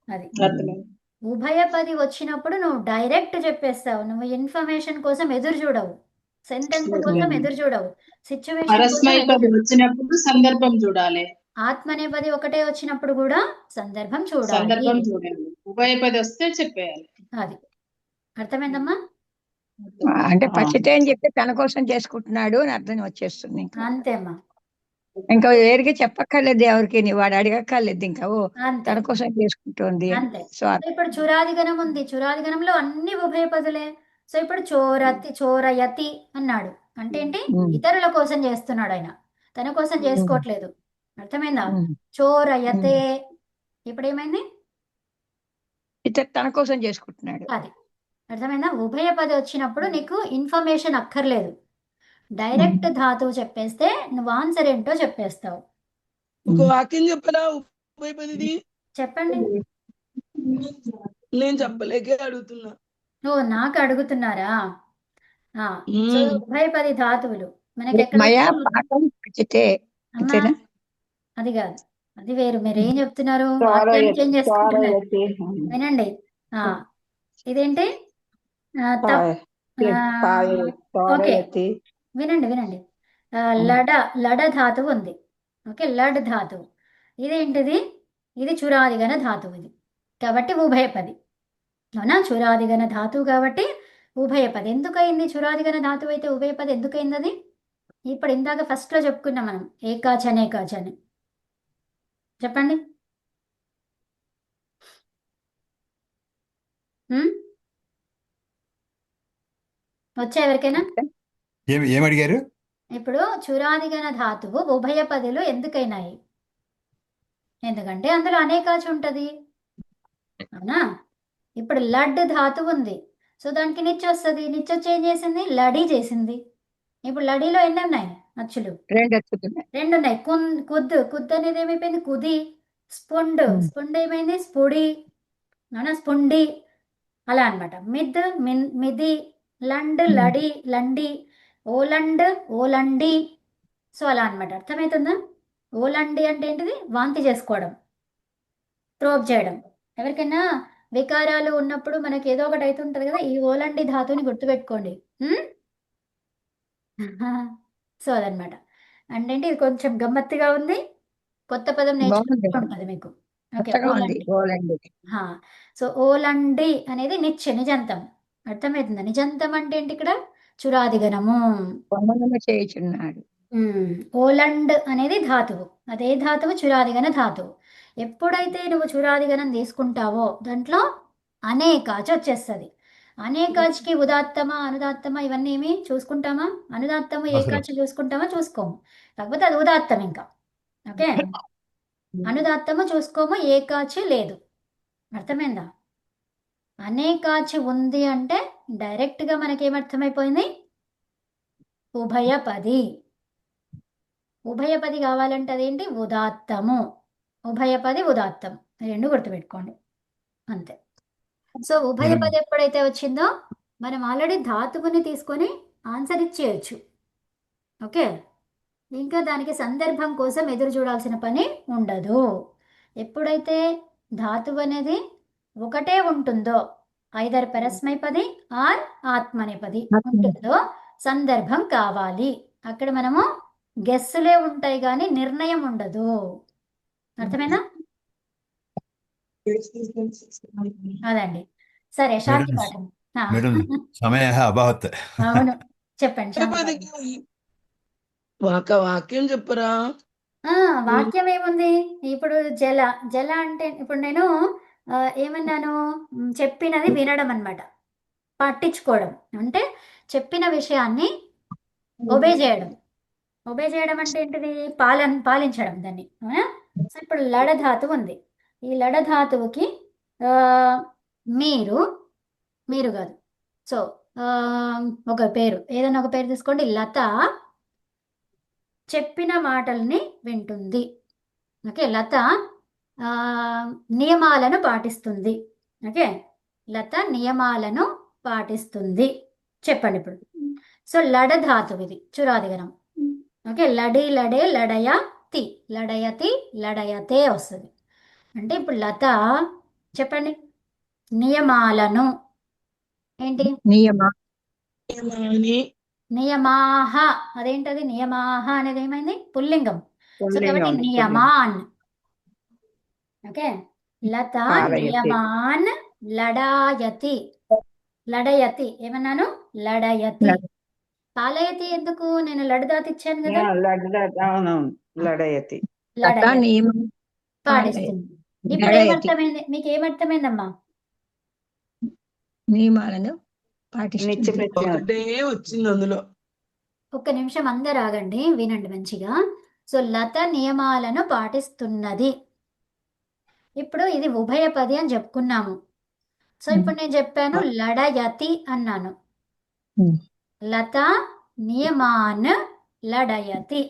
అది అర్థమైంది. ఉభయపది వచ్చినప్పుడు నువ్వు డైరెక్ట్ చెప్పేస్తావు. నువ్వు ఇన్ఫర్మేషన్ కోసం ఎదురు చూడవు, సెంటెన్స్ కోసం ఎదురు చూడవు, సిచ్యువేషన్ కోసం పరస్మైపది ఎదురు. వచ్చినప్పుడు సందర్భం చూడాలి, ఆత్మనేపది ఒకటే వచ్చినప్పుడు కూడా సందర్భం చూడాలి. సందర్భం చూడాలి. ఉభయపది వస్తే చెప్పేయాలి. అది అర్థమైందమ్మా? అంటే పచ్చితే అని చెప్తే తన కోసం చేసుకుంటున్నాడు అని అర్థం వచ్చేస్తుంది. ఇంకా అంతేమ్మా, ఇంకా వేరుగా చెప్పక్కర్లేదు ఎవరికి, వాడు అడగక్కర్లేదు. ఇంకా అంతే తన కోసం చేసుకుంటోంది అని. అంతే. సో సో ఇప్పుడు చురాదిగణం ఉంది, చురాదిగణంలో అన్ని ఉభయపదులే. సో ఇప్పుడు చోరతి చోరయతి అన్నాడు అంటే ఏంటి? ఇతరుల కోసం చేస్తున్నాడు ఆయన, తన కోసం చేసుకోవట్లేదు. అర్థమైందా? చోరయతే ఇప్పుడు ఏమైంది? ఇతను తన కోసం చేసుకుంటున్నాడు. అది అర్థమైందా? ఉభయపది వచ్చినప్పుడు నీకు ఇన్ఫర్మేషన్ అక్కర్లేదు, డైరెక్ట్ ధాతువు చెప్పేస్తే నువ్వు ఆన్సర్ ఏంటో చెప్పేస్తావు. ఇంకో వాక్యం చెప్పరా ఉభయపదిది? చెప్పండి. నేను చెప్పలేకే అడుగుతున్నా. నువ్వు నాకు అడుగుతున్నారా? సో ఉభయపది ధాతువులు మనకి ఎక్కడ మయా వచ్చాయి? పాకం పచ్చితే అమ్మా అంతేనా? అది కాదు, అది వేరు. మీరు ఏం చెప్తున్నారు? వాక్యాన్ని చేంజ్ చేసుకుంటున్నారు. వినండి. ఇదేంటి? ఓకే, వినండి వినండి. లడ లడ ధాతువు ఉంది. ఓకే, లడ్ ధాతువు. ఇదేంటిది? ఇది చురాదిగణ ధాతువు ఇది, కాబట్టి ఉభయపది. అవునా? చురాదిగణ ధాతువు కాబట్టి ఉభయపది. ఎందుకయింది చురాదిగణ ధాతువు అయితే ఉభయపది ఎందుకయింది అది? ఇప్పుడు ఇందాక ఫస్ట్ లో చెప్పుకున్నాం మనం, ఏకాచ అనేకాచ అని. చెప్పండి. వచ్చా ఎవరికైనా? ఏమడిగారు? ఇప్పుడు చురాదిగణ ధాతువు ఉభయపదిలో ఎందుకైనాయి? ఎందుకంటే అందులో అనేకాచ ఉంటది. అవునా? ఇప్పుడు లడ్ ధాతువు ఉంది, సో దానికి నిచ్చె వస్తుంది. నిచ్చె వచ్చి ఏం చేసింది? లడి చేసింది. ఇప్పుడు లడిలో ఎన్ని ఉన్నాయి అచ్చులు? రెండు ఉన్నాయి. కుద్ అనేది ఏమైపోయింది? కుది. స్పుండ్ స్పుండ్ ఏమైంది? స్పుడి. అవునా? స్పుండి. అలా అనమాట. మిది, లండ్ లడి, లండి, ఓలండ్ ఓలండి. సో అలా అనమాట. అర్థమవుతుందా? ఓలండి అంటే ఏంటిది? వాంతి చేసుకోవడం, త్రోప్ చేయడం. ఎవరికైనా వికారాలు ఉన్నప్పుడు మనకి ఏదో ఒకటి అవుతుంటది కదా, ఈ ఓలండి ధాతువుని గుర్తుపెట్టుకోండి. సో అదనమాట. అంటే ఇది కొంచెం గమ్మత్తుగా ఉంది, కొత్త పదం నేర్చుకుంటుంది మీకు. ఓకే, ఓలండి. సో ఓలండి అనేది నిజంతం. అర్థమవుతుందా? నిజంతం అంటే ఏంటి? ఇక్కడ చురాదిగణము. చేయుచున్నాడు. ఓలండ్ అనేది ధాతువు. అదే ధాతువు చురాదిగణ ధాతువు. ఎప్పుడైతే నువ్వు చురాదిగణం తీసుకుంటావో దాంట్లో అనేకాచ వచ్చేస్తుంది. అనేకాచ్కి ఉదాత్తమా అనుదాత్తమా ఇవన్నీ ఏమి చూసుకుంటామా? అనుదాత్తము ఏకాచ చూసుకుంటామా? చూసుకోము. కాకపోతే అది ఉదాత్తం ఇంకా. ఓకే, అనుదాత్తము చూసుకోము, ఏకాచి లేదు. అర్థమైందా? అనేకాచి ఉంది అంటే డైరెక్ట్గా మనకేమర్థమైపోయింది? ఉభయపది. ఉభయపది కావాలంటే అదేంటి? ఉదాత్తము. ఉభయపది ఉదాత్తం, రెండు గుర్తుపెట్టుకోండి అంతే. సో ఉభయపది ఎప్పుడైతే వచ్చిందో మనం ఆల్రెడీ ధాతువుని తీసుకొని ఆన్సర్ ఇచ్చేయచ్చు. ఓకే, ఇంకా దానికి సందర్భం కోసం ఎదురు చూడాల్సిన పని ఉండదు. ఎప్పుడైతే ధాతువు అనేది ఒకటే ఉంటుందో, ఐదర్ పరస్మైపది ఆర్ ఆత్మనేపది ఉంటుందో సందర్భం కావాలి. అక్కడ మనము గెస్సులే ఉంటాయి కానీ నిర్ణయం ఉండదు. అర్థమేనా? అదండి. సరే, శాంతి మేడం పాఠం. ఆ, మేడం సమయ అభవత్. అవును, చెప్పండి శాంతి పాఠం. పదికి వాక్యం చెప్పరా? వాక్యం ఏముంది ఇప్పుడు? జల జల అంటే ఇప్పుడు నేను ఏమన్నాను? చెప్పినది వినడం అన్నమాట. పట్టించుకోవడం అంటే చెప్పిన విషయాన్ని ఒబే చేయడం. ఒబే చేయడం అంటే ఏంటిది? పాలించడం దాన్ని, అవునా? సో ఇప్పుడు లడధాతువు ఉంది. ఈ లడధాతువుకి ఆ, మీరు మీరు కాదు. సో ఒక పేరు, ఏదైనా ఒక పేరు తీసుకోండి. లత చెప్పిన మాటల్ని వింటుంది. ఓకే, లత ఆ, నియమాలను పాటిస్తుంది. ఓకే, లత నియమాలను పాటిస్తుంది. చెప్పండి ఇప్పుడు. సో లడ ధాతువు ఇది, చురాదిగనం. ఓకే, లడి లడే లడయతి, లడయతి లడయతే వస్తుంది. అంటే ఇప్పుడు లత చెప్పండి నియమాలను, ఏంటి? నియమ నియమాని నియమాహ, అదేంటది? నియమాహ అనేది ఏమైంది? పుల్లింగం. సో పుల్లింగం, కాబట్టి పుల్లింగం. నియమాన్. ఓకే, లత పాలయతి. నియమాన్ లడాయతి. లడయతి ఏమన్నాను? లడయతి. పాలయతి ఎందుకు? నేను లడదాతి ఇచ్చాను కదా. అవునవును, లడయతి. లత లడయతి నియమం పాటిస్తుంది. ఇప్పుడు లడయతి ఏమర్థమైంది? మీకు ఏమర్థమైందమ్మా? నియమాలను పాటిస్తుంది. నిత్యప్రత్యయం. ఒకటే వచ్చింది అందులో. ఒక్క నిమిషం అందరు ఆగండి, వినండి మంచిగా. సో లత నియమాలను పాటిస్తున్నది. ఇప్పుడు ఇది ఉభయపది అని చెప్పుకున్నాము. సో ఇప్పుడు నేను చెప్పాను లడయతి అన్నాను. లత నియమాన్ లడయతి.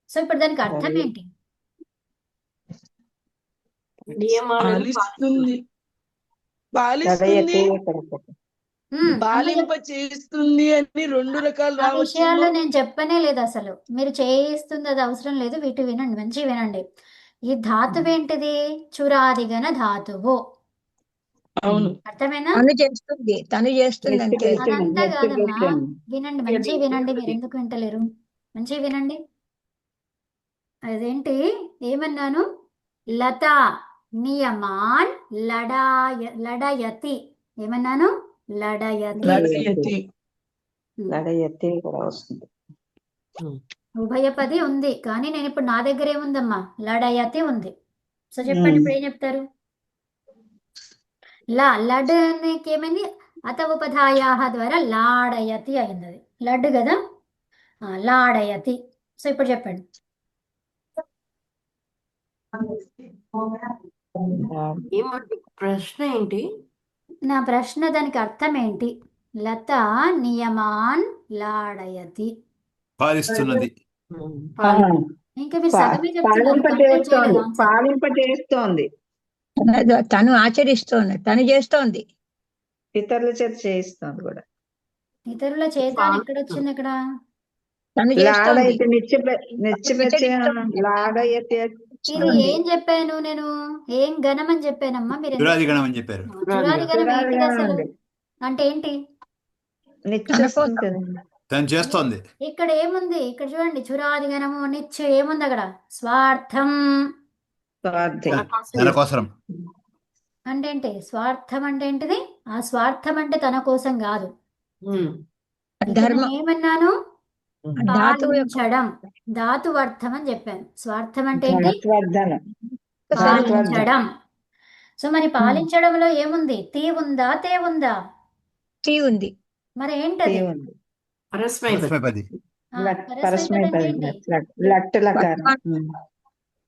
సో ఇప్పుడు దానికి అర్థం ఏంటి? పాలిస్తుంది లడయతి పాలింప చేస్తుంది అని రెండు రకాలు ఆ విషయాల్లో రావచ్చు. నేను చెప్పనే లేదు అసలు. మీరు చేయిస్తుంది అది అవసరం లేదు. వీటి వినండి, మంచి వినండి. ఈ ధాతువు ఏంటిది? చురాదిగన ధాతువు. అవును, అర్థమేనా? తను చేస్తుంది అంతే. అదంతా కాదమ్మా, వినండి, మంచి వినండి. మీరు ఎందుకు వింటలేరు? మంచి వినండి. అదేంటి ఏమన్నాను? లత నియమాన్ లడయతి. ఏమన్నాను? లడయతి. లడయతి. లడయతి కూడా వస్తుంది. ఉభయపది ఉంది కానీ నేను ఇప్పుడు నా దగ్గర ఏముందమ్మా? లడయతి ఉంది. సో చెప్పండి ఇప్పుడు ఏం చెప్తారు? లడ్ ఏమైంది? అత ఉపధాయాహ ద్వారా లాడయతి అయింది. అది లడ్డు కదా, లాడయతి. సో ఇప్పుడు చెప్పండి. ప్రశ్న ఏంటి? నా ప్రశ్న దానికి అర్థం ఏంటి? లత నియమాన్ లాడయతి. పాలిస్తున్నది. ఇంకా మీరు సగమే చెప్తున్నారు, పాలింప కంప్లీట్ చేస్తోంది. చేయలేదు ఆన్సర్. పాలింప చేస్తోంది. తను ఆచరిస్తోంది, తను చేస్తోంది. ఇతరుల చేత చేయిస్తోంది కూడా. ఇతరుల చేత అని ఎక్కడ వచ్చింది? ఇక్కడ తను చేస్తోంది. లాడైతే నిత్యప్రత్యయం. లాడయతి ఇది ఏం చెప్పాను నేను? ఏం గణం అని చెప్పానమ్మా? మీరు చురాది గణం అని చెప్పారు. చురాది గణం ఏంటిది చురాదిగణం అసలు? ఉంది. అంటే ఏంటి? నిత్యం కదా. తను చేస్తోంది. ఇక్కడ ఏముంది? ఇక్కడ చూడండి, చురాది గణము నిత్యం ఏముంది అక్కడ? స్వార్థం. స్వార్థి. తన కోసరం. అంటే ఏంటి స్వార్థం? అంటే ఏంటిది? ఆ స్వార్థం అంటే తన కోసం కాదు. ఇక్కడ ధర్మం నేను ఏమన్నాను? ధాతువు యొక్క పాలించడం. ధాతువర్థం అని చెప్పాను. స్వార్థం అంటే ఏంటి? ధాత్వర్ధనం. పాలించడం. సో మరి పాలించడంలో ఏముంది? తీ ఉందా, తే ఉందా? టీ ఉంది. మరి ఏంటది? ఉంది. పరస్మైపది. పరస్మైపది అంటే ఏంటి? లట్ లకారం.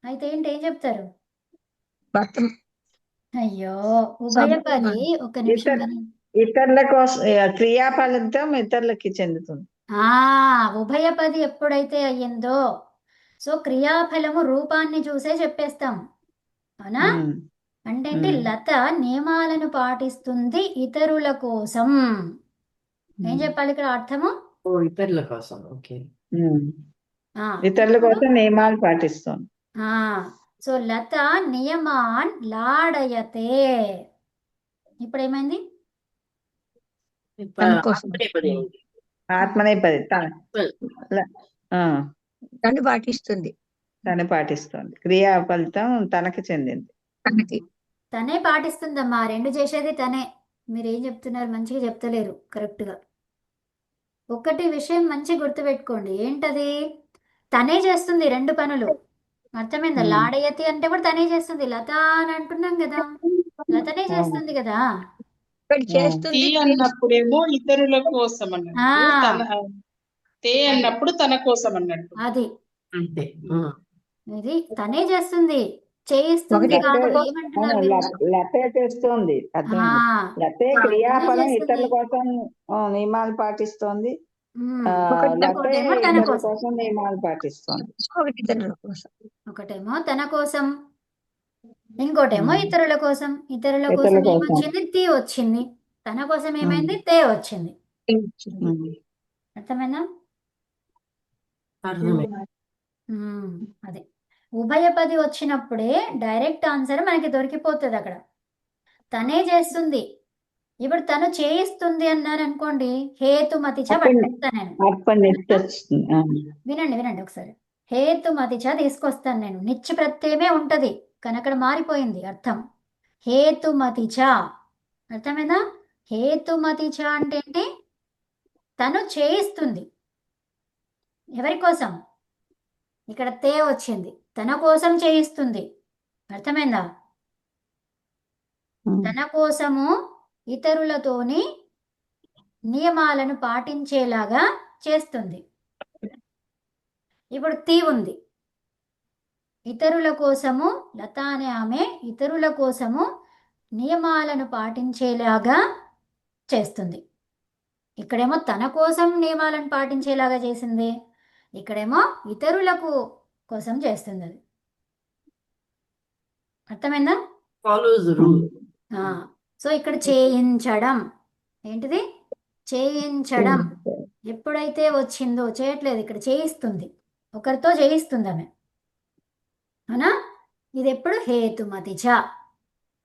అయితే ఏంటి? ఏం చెప్తారు? వర్తం అయ్యో, ఉభయపది. ఒక నిమిషం ఇతర- వినండి. ఇతరుల కోసం క్రియాఫలితం ఇతరులకి చెందుతుంది. ఉభయపది ఎప్పుడైతే అయ్యిందో, సో క్రియాఫలము రూపాన్ని చూసే చెప్పేస్తాం, అవునా? అంటే ఏంటి? లత నియమాలను పాటిస్తుంది ఇతరుల కోసం. ఏం చెప్పాలి ఇక్కడ అర్థము? ఇతరుల కోసం. ఓకే. ఇతరుల కోసం నియమాలు పాటిస్తుంది. సో లత నియమాన్ లాడయతే. ఇప్పుడు ఏమైంది? తన కోసం. ఆత్మనేపది తను పాటిస్తుంది. తను పాటిస్తుంది. క్రియా ఫలితం తనకి చెందింది. తనకి తనే పాటిస్తుందమ్మా, రెండు చేసేది తనే. మీరేం చెప్తున్నారు? మంచిగా చెప్తలేరు కరెక్ట్గా. ఒక్కటి విషయం మంచి గుర్తుపెట్టుకోండి, ఏంటది? తనే చేస్తుంది రెండు పనులు. అర్థమైందా? లాడయతి అంటే కూడా తనే చేస్తుంది. లత అని అంటున్నాం కదా, లతనే చేస్తుంది కదా. ఇక్కడ టీ చేస్తుంది. అన్నప్పుడేమో ఇతరుల కోసం ఆ అన్నట్టు, తే అన్నప్పుడు తన కోసం అన్నట్టు. అది అంతే ఇది తనే చేస్తుంది, చేయిస్తుంది ఒకటి కాదు. లతే ఏమంటున్నారు మీరు? లతే చేస్తోంది. ఆ అర్థమైంది. లతే తనే క్రియాఫలం చేస్తుంది. ఇతరుల కోసం నియమాలు పాటిస్తోంది. ఒకటి లతే ఇంకోటేమో తన ఇతరుల కోసం. కోసం నియమాలు పాటిస్తోంది. ఒకటి ఇతరుల కోసం. ఒకటేమో తన కోసం, ఇంకోటేమో ఇతరుల కోసం. ఇతరుల ఇతరుల కోసం కోసం. ఏమొచ్చింది? తి వచ్చింది. తన కోసం ఏమైంది? తే వచ్చింది. అర్థమైందా? అర్థమైంది. అదే ఉభయపది వచ్చినప్పుడే డైరెక్ట్ ఆన్సర్ మనకి దొరికిపోతుంది అక్కడ. తనే చేస్తుంది. ఇప్పుడు తను చేయిస్తుంది అన్నాను అనుకోండి, హేతుమతిచ పట్టిస్తాను నేను. వినండి వినండి ఒకసారి. హేతుమతిచ తీసుకొస్తాను నేను. నిత్య ప్రత్యయమే ఉంటది కానీ అక్కడ మారిపోయింది అర్థం. హేతుమతిచ, అర్థమైందా? హేతుమతిచ అంటే ఏంటి? తను చేయిస్తుంది. ఎవరి కోసం? ఇక్కడ తే వచ్చింది, తన కోసం చేయిస్తుంది. అర్థమైందా? తన కోసము ఇతరులతోని నియమాలను పాటించేలాగా చేస్తుంది. ఇప్పుడు తి ఉంది. ఇతరుల కోసము, లత అనే ఆమె ఇతరుల కోసము నియమాలను పాటించేలాగా చేస్తుంది. ఇక్కడేమో తన కోసం నియమాలను పాటించేలాగా చేసింది, ఇక్కడేమో ఇతరులకు కోసం చేస్తుంది. అది అర్థమైందా? Follows rule. సో ఇక్కడ చేయించడం ఏంటిది? చేయించడం ఎప్పుడైతే వచ్చిందో, చేయట్లేదు, ఇక్కడ చేయిస్తుంది. ఒకరితో చేయిస్తుంది ఆమె, అవునా? ఇది ఎప్పుడు? హేతుమతిచ,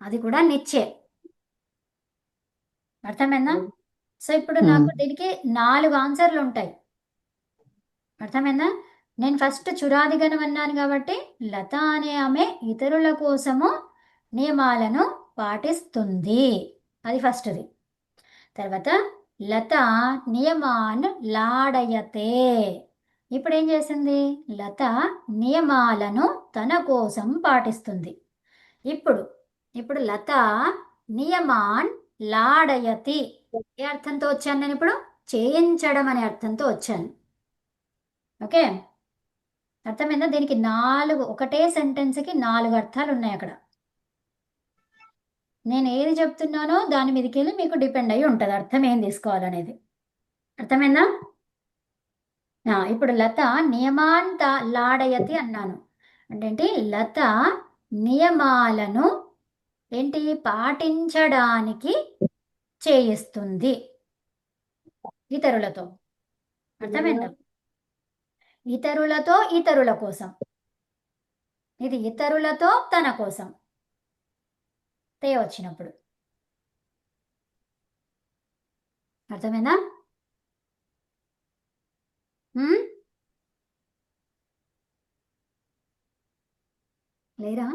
అది కూడా నిత్యే. అర్థమైందా? సో ఇప్పుడు నాకు దీనికి 4 ఆన్సర్లు ఉంటాయి. అర్థమైందా? నేను ఫస్ట్ చురాదిగణం అన్నాను కాబట్టి లత అనే ఆమె ఇతరుల కోసము నియమాలను పాటిస్తుంది, అది ఫస్ట్ది. తర్వాత లత నియమాన్ లాడయతే. ఇప్పుడు ఏం చేసింది? లత నియమాలను తన కోసం పాటిస్తుంది. ఇప్పుడు లత నియమాన్ లాడయతి ఏ అర్థంతో వచ్చాను నేను? ఇప్పుడు చేయించడం అనే అర్థంతో వచ్చాను. ఓకే, అర్థమైందా? దీనికి 4, ఒకటే సెంటెన్స్కి 4 అర్థాలు ఉన్నాయి అక్కడ. నేను ఏది చెప్తున్నానో దాని మీదకి వెళ్ళి మీకు డిపెండ్ అయ్యి ఉంటుంది అర్థం ఏం తీసుకోవాలనేది. అర్థమైందా? ఇప్పుడు లత నియమాన్ లాడయతి అన్నాను అంటే ఏంటి? లత నియమాలను ఏంటి? పాటించడానికి చేయిస్తుంది ఇతరులతో. అర్థమైందా? ఇతరులతో, ఇతరుల కోసం. ఇది ఇతరులతో తన కోసం తే వచ్చినప్పుడు. అర్థమైందా? లేరా?